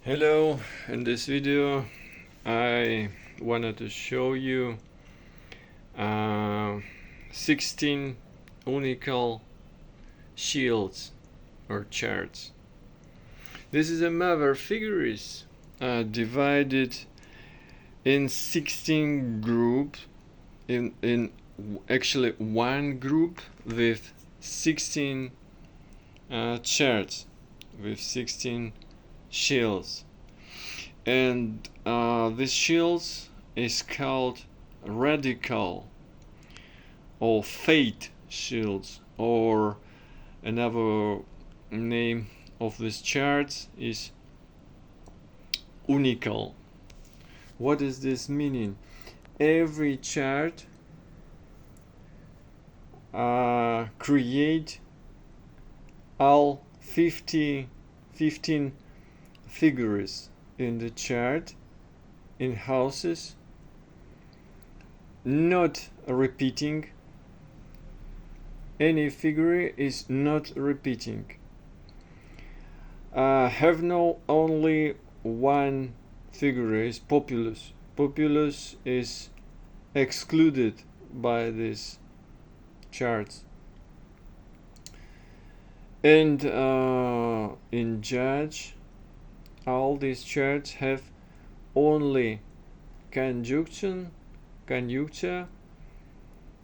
Hello, in this video I wanted to show you 16 unical shields or charts. This is a mother figures divided in 16 groups, in actually one group with 16 charts with 16 shields, and this shields is called radical or fate shields, or another name of this chart is unical. What is this meaning? Every chart create all 15 figures in the chart in houses, not repeating. Any figure is not repeating. Have no only one figure is populous. Populous is excluded by these charts. And in judge, all these charts have only conjunction, conjuncture,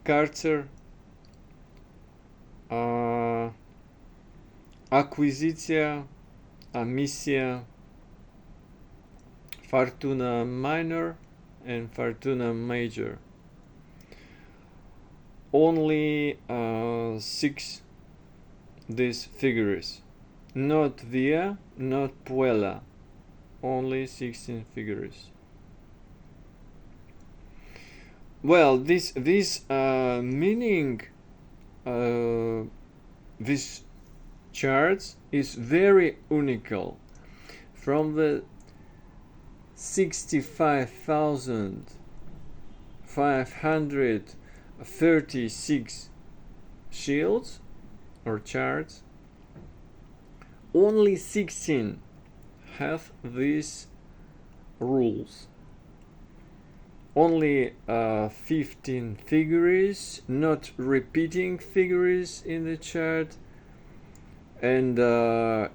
Carter, acquisitia, amissia, fortuna minor and fortuna major. Only 6 these figures, not via, not puella, only 16 figures. Well, this meaning this charts is very unical. From the 65,536 shields or charts, only 16 have these rules. Only 15 figures, not repeating figures in the chart, and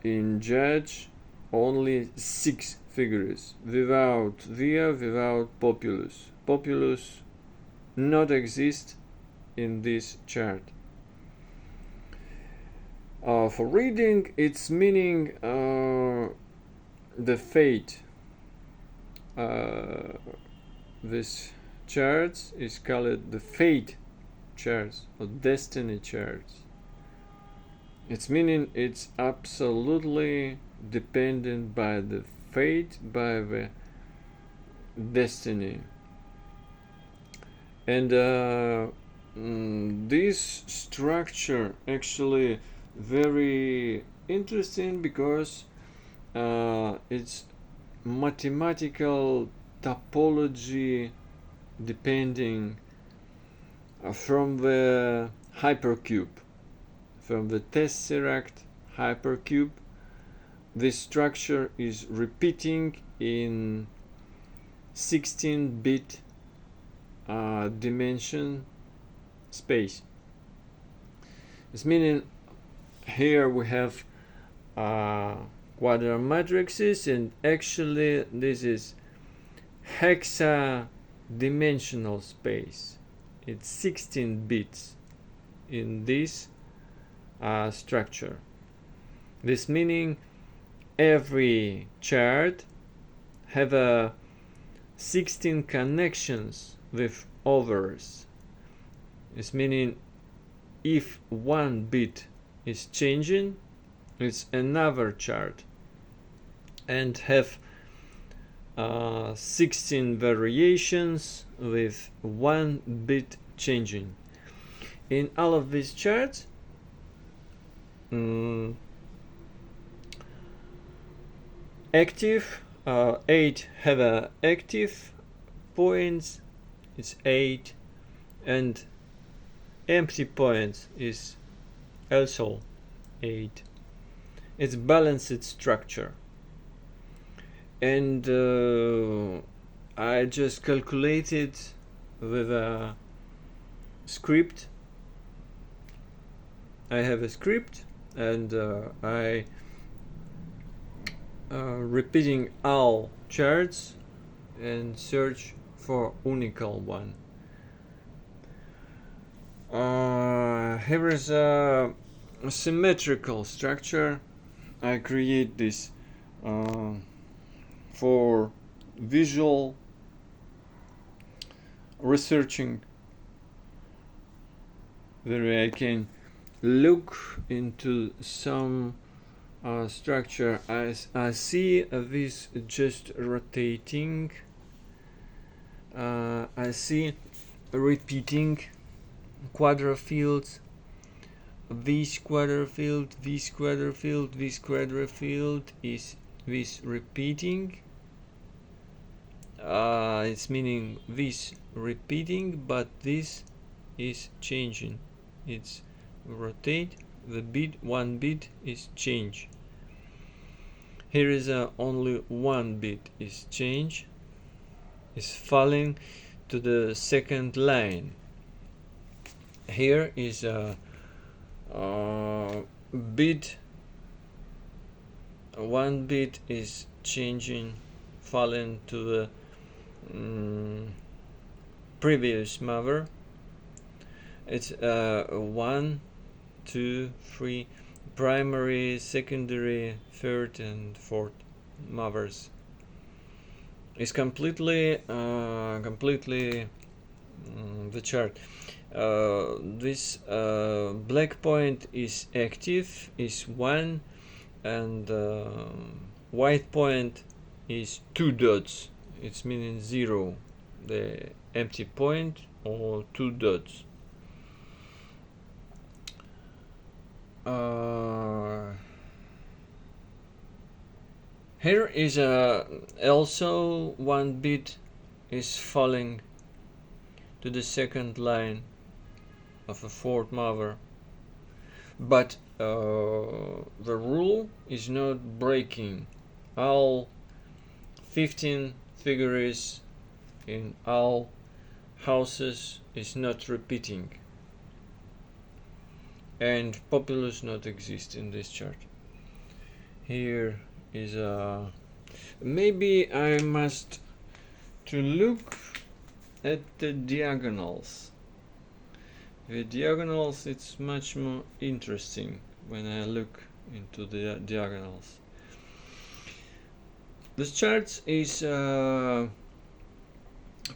in judge only 6 figures without via, without populous. Populous not exist in this chart. For reading, its meaning the fate. This chart is called the fate charts or destiny charts. Its meaning, it's absolutely dependent by the fate, by the destiny. And this structure actually very interesting because it's mathematical topology depending from the hypercube, from the Tesseract hypercube. This structure is repeating in 16-bit dimension space. This meaning here we have quadrant matrices, and actually this is hexadimensional space. It's 16 bits in this structure. This meaning every chart have 16 connections with others. This meaning if one bit is changing, it's another chart, and have 16 variations with one bit changing. In all of these charts, 8 have active points, it's 8, and empty points is also 8. It's balanced structure. and I just calculated with a script. I have a script, and I repeating all charts and search for unical one. Here is a symmetrical structure. I create this for visual researching, where I can look into some structure. I see this just rotating. I see repeating quadrifields. This quadrifield, this quadrifield, this quadrifield is this repeating. It's meaning this repeating, but this is changing. It's rotate. The bit, one bit is change. Here is only one bit is change. Is falling to the second line. Here is a bit. One bit is changing, falling to the previous mover. It's 1, 2, 3 primary, secondary, third, and fourth movers. It's completely the chart. This black point is active, is 1, and white point is 2 dots. It's meaning 0, the empty point, or 2 dots. Here is also one bit is falling to the second line of a fourth mover, but the rule is not breaking. All 15 figures in all houses is not repeating, and populus not exist in this chart. Here is maybe I must to look at the diagonals. The diagonals, it's much more interesting when I look into the diagonals. This chart is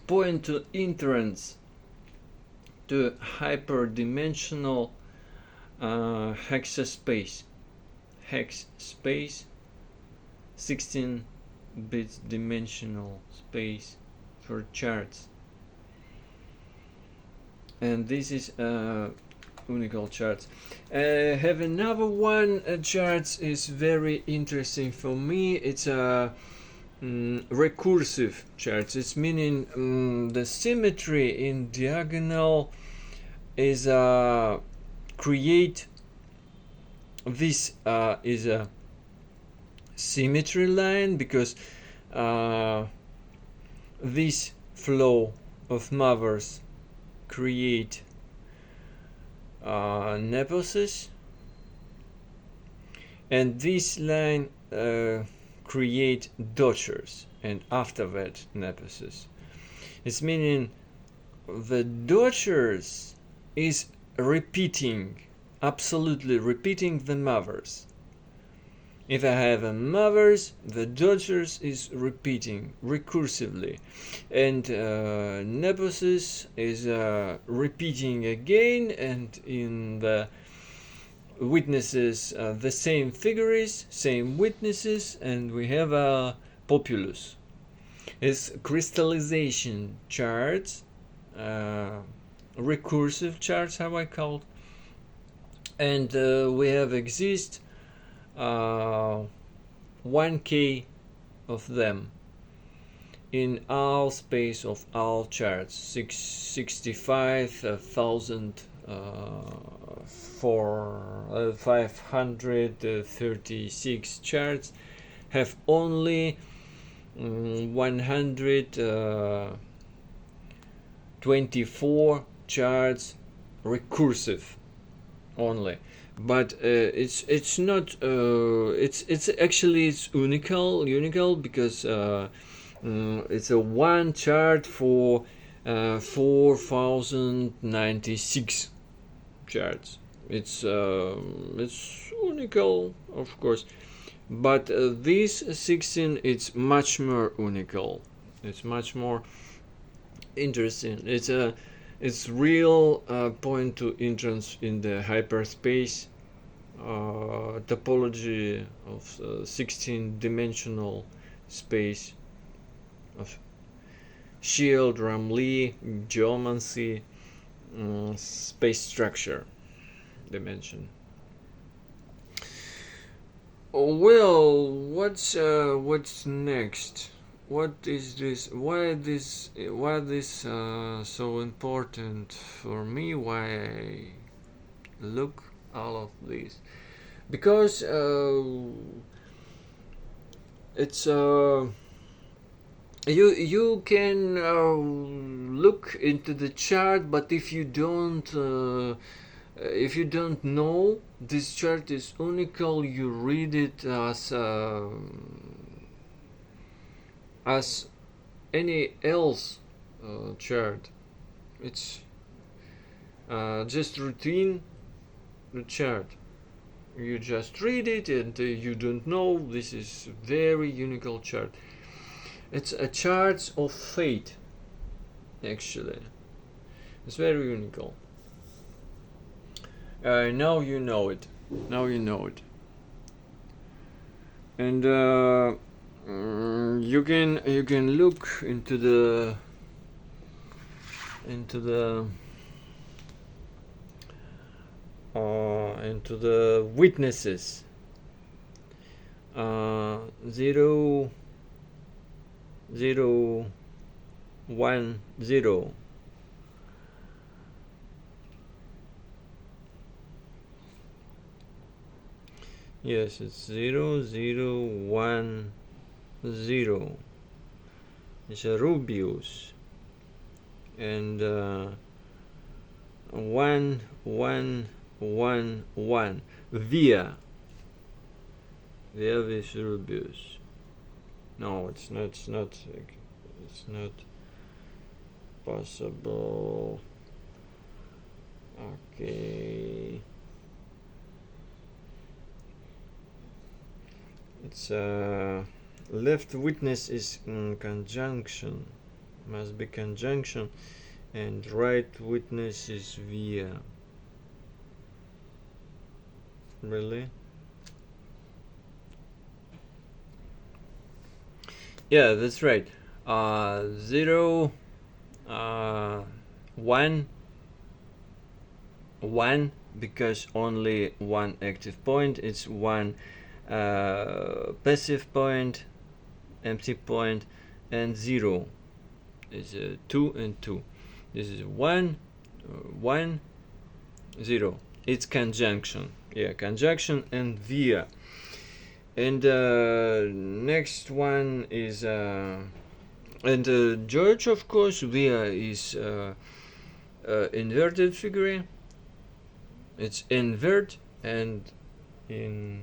point to entrance to hyperdimensional hex space. 16 bits dimensional space for charts, and this is unical charts. Have another one charts is very interesting for me. It's a recursive charts. It's meaning the symmetry in diagonal is create. This is a symmetry line, because this flow of movers create neposes, and this line create dotchers, and after that neposes. It's meaning the dotchers is repeating, absolutely repeating the movers. If I have a movers, the dotchers is repeating recursively, and neposes is repeating again, and in the witnesses the same figures, same witnesses, and we have a populus. It's crystallization charts, recursive charts, how I call it, and we have exist 1K of them in all space of all charts. 65,000 for 536 charts have only 124 charts recursive only, but it's not it's actually it's unical because it's a one chart for 4096 charts. It's unical, of course, but this 16 it's much more unical. It's much more interesting. It's real point to entrance in the hyperspace topology of 16-dimensional space of shield, Raml, geomancy, space structure dimension. Well, what's next? What is this? Why this so important for me? Why I look all of this? Because it's you can look into the chart, but if you don't know this chart is unical, you read it as any else chart. It's just routine the chart. You just read it and you don't know this is very unique chart. It's a chart of fate, actually. It's very unique. Now you know it. And you can look into the witnesses. 0, 0, 1, 0. Yes, it's 0, 0, 1, 0. It's a Rubius. And 1, 1, 1, 1. Via with Rubius. No, it's not possible. Okay. It's left witness is conjunction, must be conjunction, and right witness is via. Really? Yeah, that's right. 0, 1, 1, because only one active point. It's one passive point, empty point, and 0 is 2 and 2. This is 1, 1, 0. It's conjunction. Yeah, conjunction and via. And next one is and George, of course. Via is inverted figure. It's invert, and in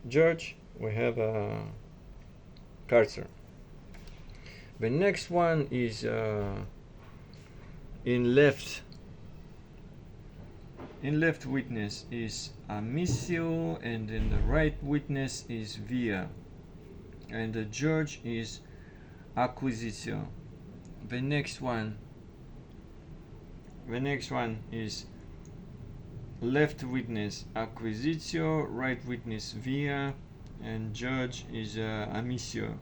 George we have a cursor. The next one is in left witness is amissio, and in the right witness is via, and the George is acquisitio. The next one is left witness acquisitio, right witness via, and George is amissio.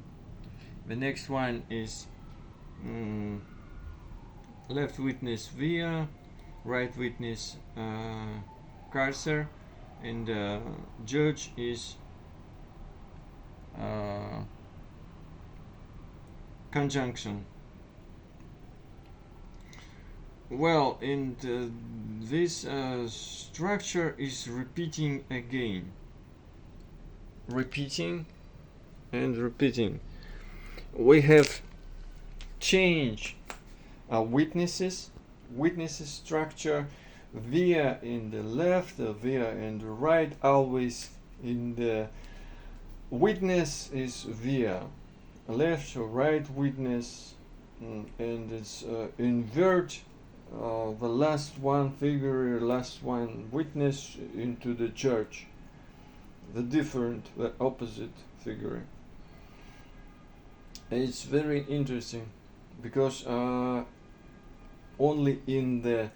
The next one is left witness via, right witness cursor, and George is conjunction. Well, and this structure is repeating again, repeating and repeating. we have change witnesses structure, via in the left, via in the right. Always in the witness is via left or right witness, and it's invert the last one figure, last one witness into the church, the different, the opposite figure. It's very interesting because only in the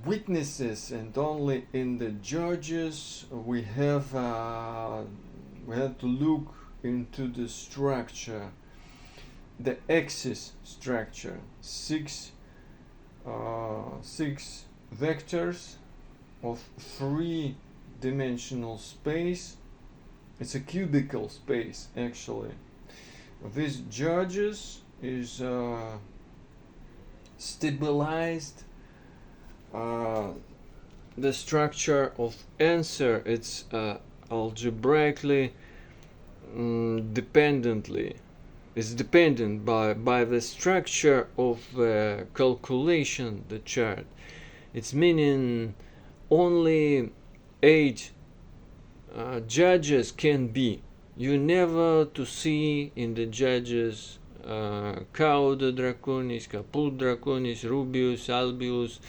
witnesses and only in the judges we have to look into the structure, the axis structure, six vectors of three-dimensional space. It's a cubical space actually. These judges is stabilized the structure of answer. It's algebraically dependently. It's dependent by the structure of calculation, the chart. It's meaning only 8 judges can be. You never to see in the judges Cauda Draconis, Caput Draconis, Rubius, Albius,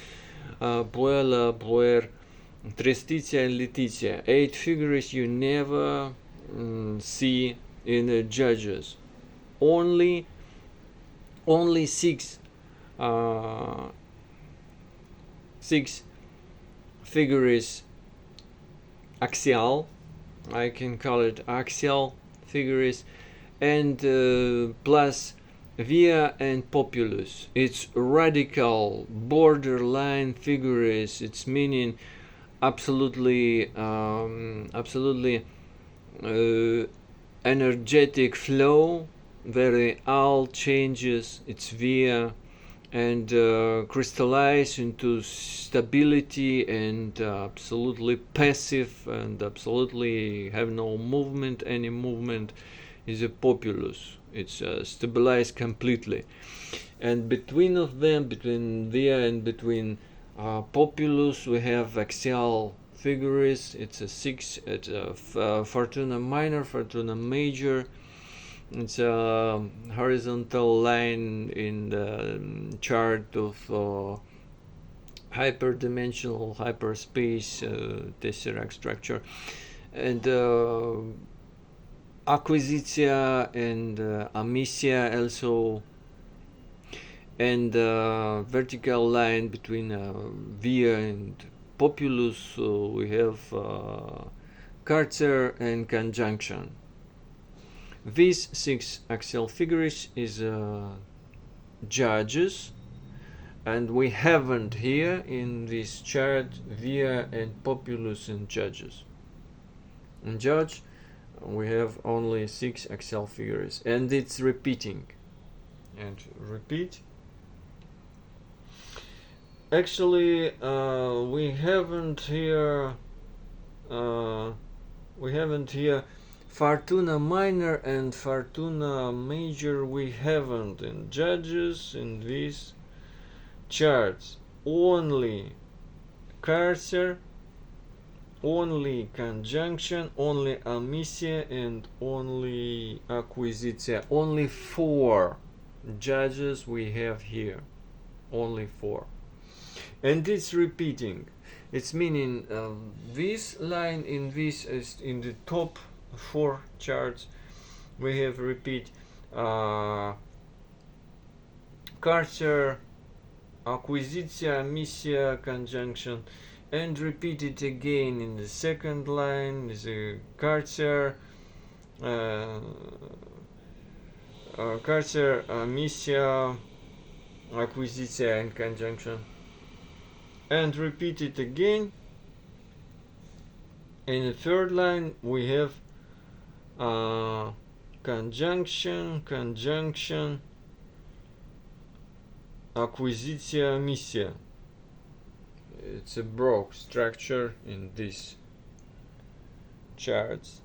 Puella, Puer, Trestitia and Letitia. 8 figures you never see in the judges. Only 6 figures axial. I can call it axial figures, and plus via and populus. It's radical borderline figures. It's meaning absolutely energetic flow, very all changes. It's via and crystallize into stability and absolutely passive and absolutely have no movement. Any movement is a populus. It's stabilized completely. And between of them, between via and between populus, we have axial figures. It's a 6. It's a Fortuna minor, Fortuna major. It's a horizontal line in the chart of hyperdimensional hyperspace tesseract structure, and acquisitia and amicia also, and vertical line between via and populus. We have Karcher and conjunction. These 6 axial figures is judges, and we haven't here in this chart via and populus and judges. In judge we have only 6 axial figures, and it's repeating and repeat. Actually we haven't here Fortuna minor and Fortuna major. We haven't in judges in these charts. Only Karcher, only conjunction, only amicia, and only acquisitia. Only 4 judges we have here. Only 4. And it's repeating. It's meaning this line in this is in the top 4 charts. We have repeat Karcher, acquisitia, amicia, conjunction, and repeat it again in the second line. Is a Karcher, Karcher, amicia, acquisitia, and conjunction, and repeat it again. In the third line we have conjunction, acquisitia, amicia. It's a broke structure in these charts.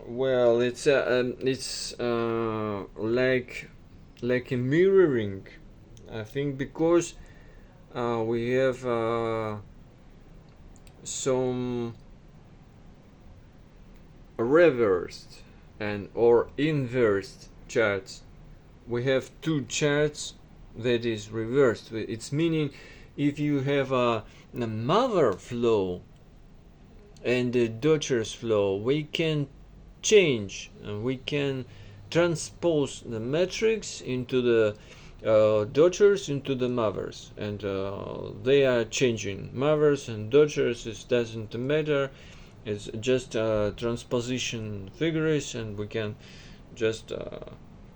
Well, it's like a mirroring, I think, because we have some reversed and or inversed charts. We have two charts that is reversed. It's meaning if you have a mother flow and the daughter's flow, we can change and we can transpose the matrix into the daughters into the mothers, and they are changing mothers and daughters. It doesn't matter, it's just transposition figures, and we can just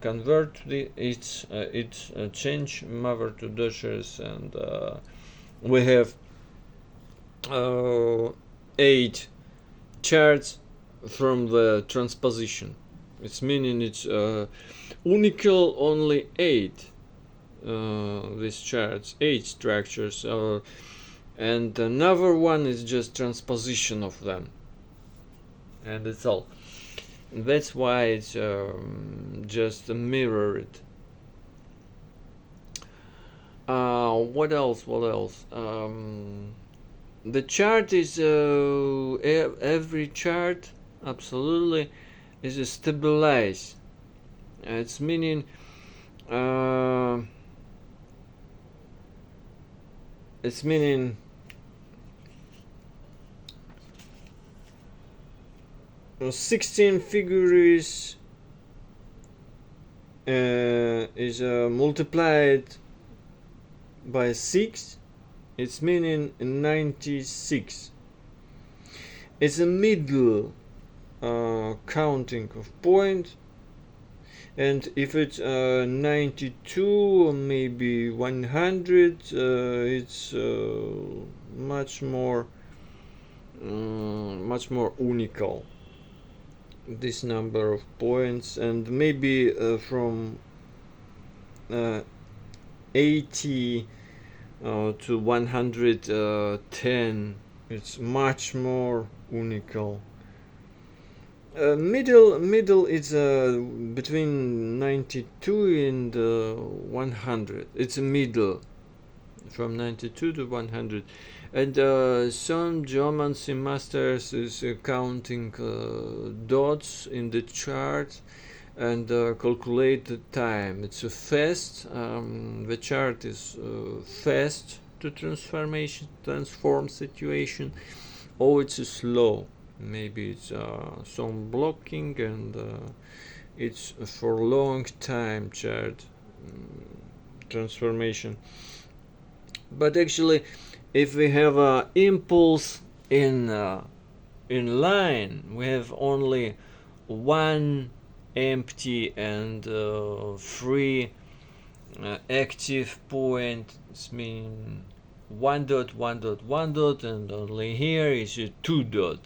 convert its change mother to daughters, and we have 8 charts from the transposition. It's meaning it's unical only 8 these charts, 8 structures, and another one is just transposition of them, and that's all. That's why it's just mirrored. What else? The chart is every chart absolutely is stabilized. It's meaning it's meaning 16 figures is multiplied by 6. It's meaning 96. It's a middle counting of points, and if it's 92 or maybe 100, it's much more unical, this number of points, and maybe from 80 to 110, it's much more unical. Middle is between 92 and 100. It's a middle from 92 to 100, and some geomancy masters is counting dots in the chart and calculate the time. It's a fast. The chart is fast to transform situation, or it's slow. Maybe it's some blocking, and it's for long time chart transformation. But actually, if we have a impulse in line, we have only one empty and 3 active point. It's mean 1 dot, 1 dot, 1 dot, and only here is a 2 dot.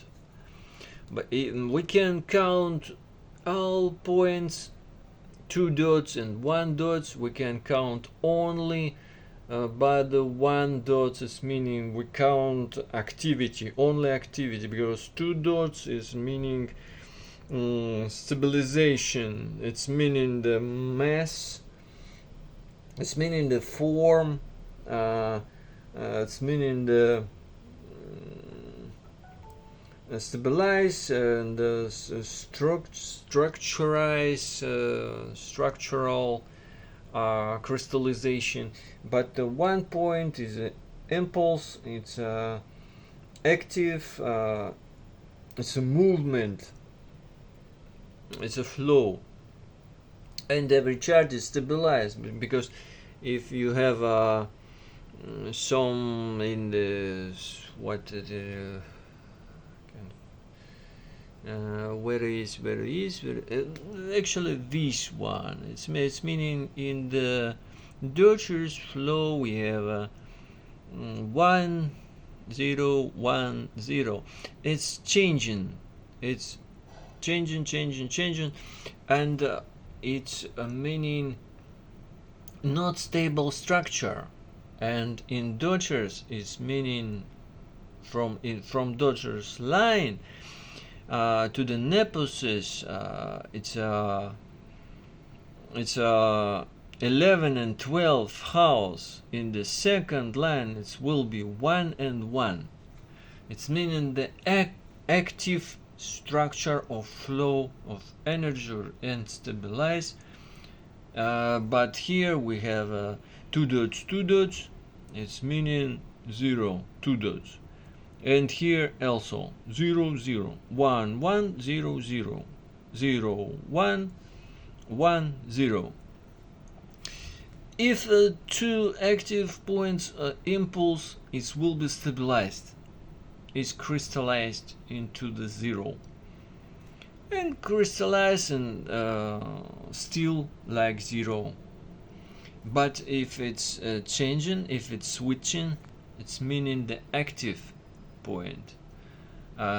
But we can count all points, 2 dots and 1 dots. We can count only by the 1 dots, is meaning we count activity, only activity, because 2 dots is meaning stabilization. It's meaning the mass, it's meaning the form, it's meaning the stabilize and structural crystallization. But the 1 point is an impulse, it's active, it's a movement, it's a flow, and every chart is stabilized, because if you have some in the actually this one, it's meaning in the Dutcher's flow we have 1 0 1 0. It's changing, and it's meaning not stable structure. And in Dutcher's it's meaning from Dutcher's line to the neposes, it's 11 and 12 house. In the second line it will be 1 and 1. It's meaning the active structure of flow of energy and stabilize. But here we have 2 dots, 2 dots. It's meaning 0, 2 dots. And here also 0, 0, 1, 1, 0, 0, 0, 1, 1, 0. If two active points impulse, it will be stabilized. It's crystallized into the 0. And crystallize and still like 0. But if it's changing, if it's switching, it's meaning the active point.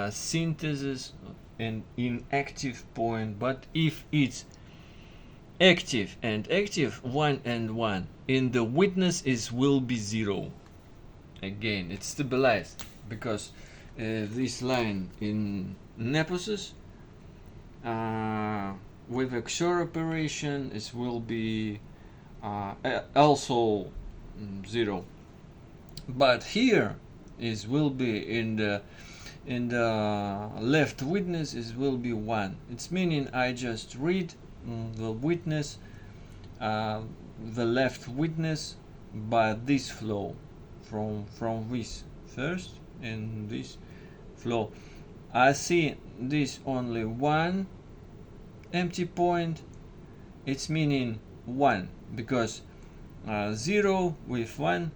Synthesis and inactive point. But if it's active and active, 1 and 1, in the witness it will be 0. Again, it's stabilized because this line in neposes with XOR operation it will be also 0. But here it will be in the left witness it will be 1. It's meaning I just read the witness, the left witness by this flow from this first and this flow. I see this only 1 empty point. It's meaning 1 because 0 with 1,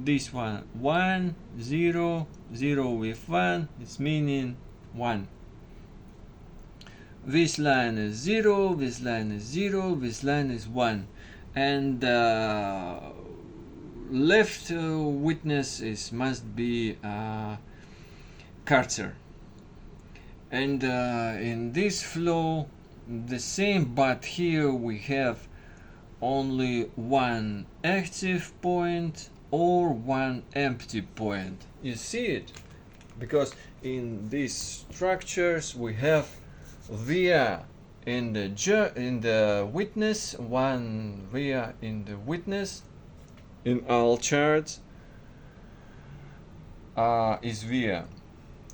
this one 1, 0, 0 with 1, it's meaning 1. This line is 0, this line is 0, this line is 1, and left witness must be Carter. And in this flow the same, but here we have only 1 active point or 1 empty point. You see it? Because in these structures we have via in the witness, 1 via in the witness. In all charts is via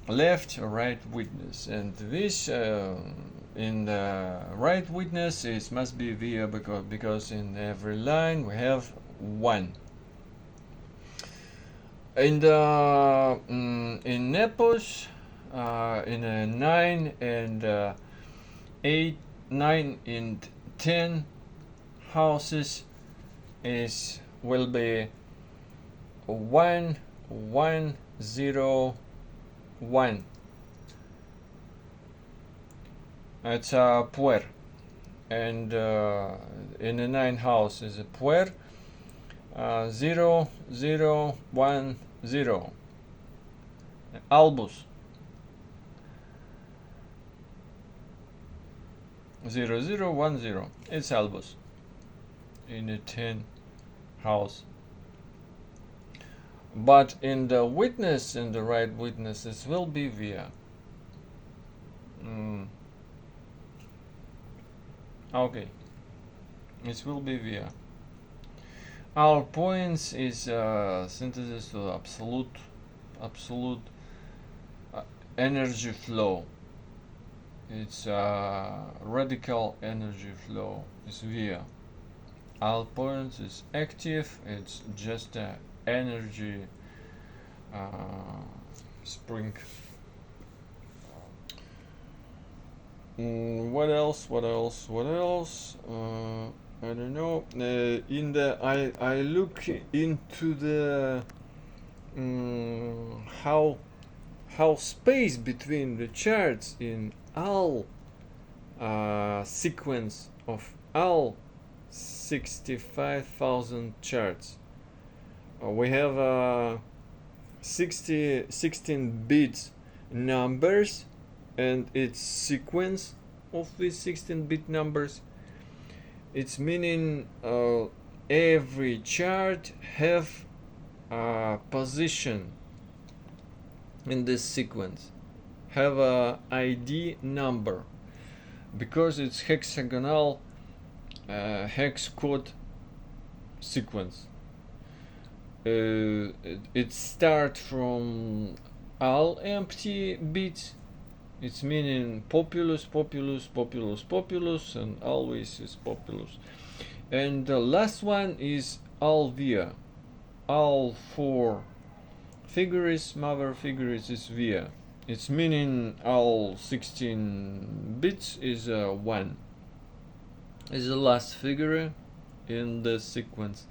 left or right witness, and this in the right witness it must be via because in every line we have 1. In the in nepos in 9 and 8, 9 and 10 houses will be 1, 1, 0, 1. It's a puer, and in the 9 house is a puer. 0, 0, 1, 0. Albus 0, 0, 1, 0. It's albus in the 10 house. But in the witness, in the right witness, it will be via. Okay, it will be via. Our points is synthesis to absolute energy flow. It's radical energy flow. It's via. All points is active. It's just energy spring. What else? I don't know. In the I look into the how space between the charts in all sequence of all 65,000 charts. We have 16 bits numbers, and its sequence of these 16-bit numbers. It's meaning every chart have a position in this sequence. have a ID number because it's hexagonal hex code sequence. It starts from all empty bits. It's meaning populus, populus, populus, populus, and always is populus. And the last one is all via. All four figures, mother figures is via. It's meaning all 16 bits is 1. Is the last figure in the sequence.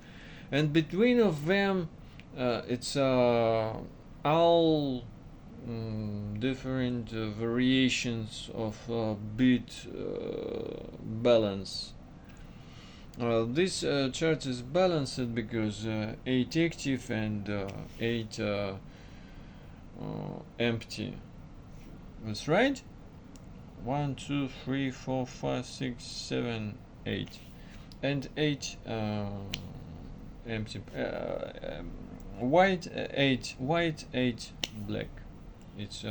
And between of them, it's all different variations of bit balance. This chart is balanced because 8 active and 8 empty. That's right. 1, 2, 3, 4, 5, 6, 7, 8, and 8 empty. White 8, white 8, black. It's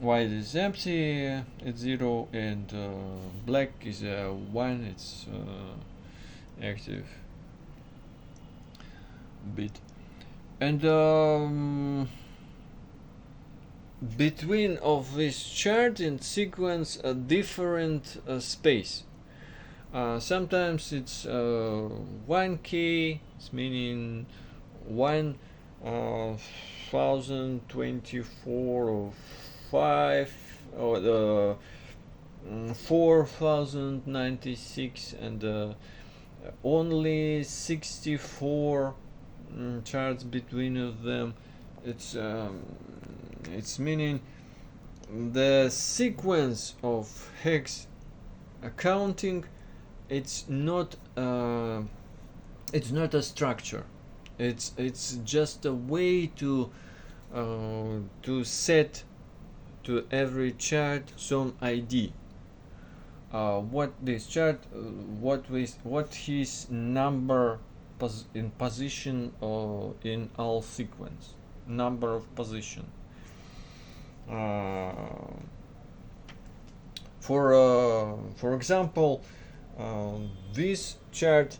white is empty, it's 0, and black is 1, it's active bit. And between of this chart and sequence a different space. Sometimes it's 1K, it's meaning 1024 or 5 or 4096, and only 64 charts between of them. It's meaning the sequence of hex accounting. It's not a structure. It's just a way to set to every chart some ID. What this chart, what his number in position in all sequence, number of position. For example, this chart,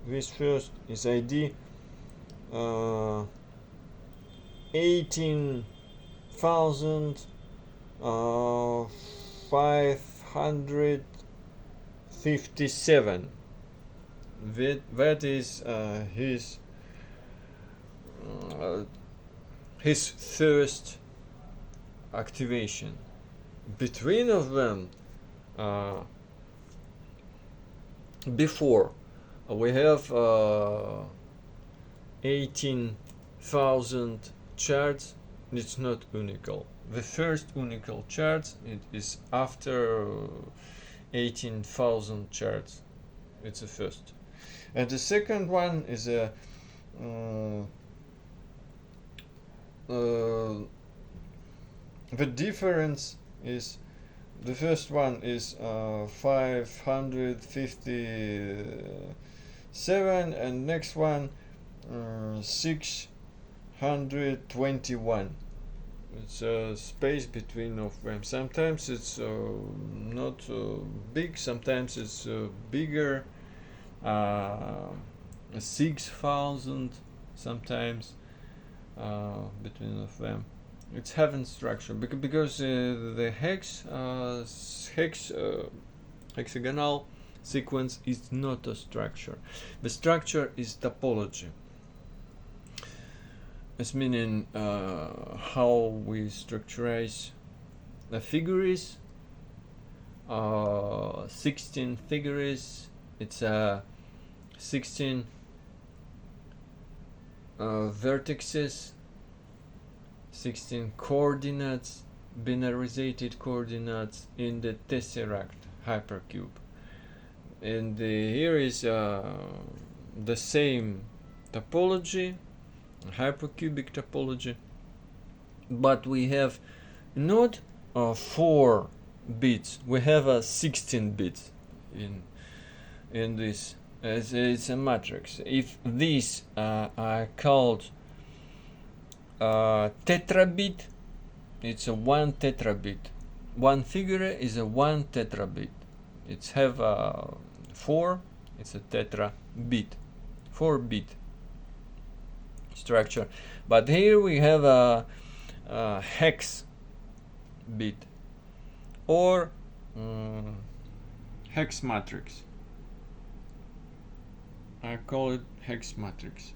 this first is ID 18,557. That is his first activation. Between of them, before we have 18,000 charts. It's not unical. The first unical chart it is after 18,000 charts. It's the first, and the second one is a the difference is the first one is 557, and next one 621. It's a space between of them. Sometimes it's not big, sometimes it's bigger, 6,000 sometimes between of them. It's heaven structure because the hexagonal sequence is not a structure. The structure is topology. It's meaning how we structurize the figures. 16 figures. It's 16 vertices, 16 coordinates, binarizated coordinates in the Tesseract hypercube. And here is the same topology, hypercubic topology, but we have not 4 bits, we have 16 bits in this. It's a matrix. If these are called tetrabit, it's a 1 tetrabit. One figure is a 1 tetrabit. It's have a 4. It's a tetrabit, 4-bit structure. But here we have a hex bit or hex matrix. I call it hex matrix.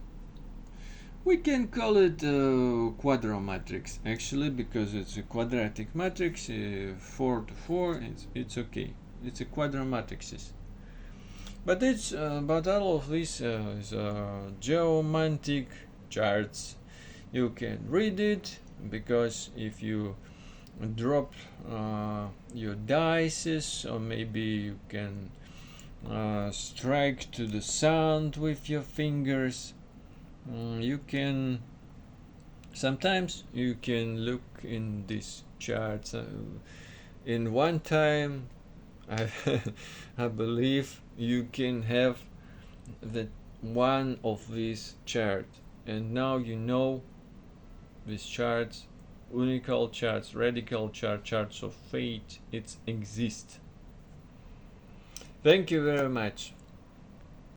We can call it quadro matrix actually, because it's a quadratic matrix, 4 to 4. It's okay. It's a quadro matrices. But it's but all of this is geomantic charts. You can read it, because if you drop your dice, or maybe you can strike to the sound with your fingers, you can sometimes you can look in these charts. In one time, I believe you can have the one of these charts, and now you know these charts, unical charts, radical charts of fate, it exists. Thank you very much.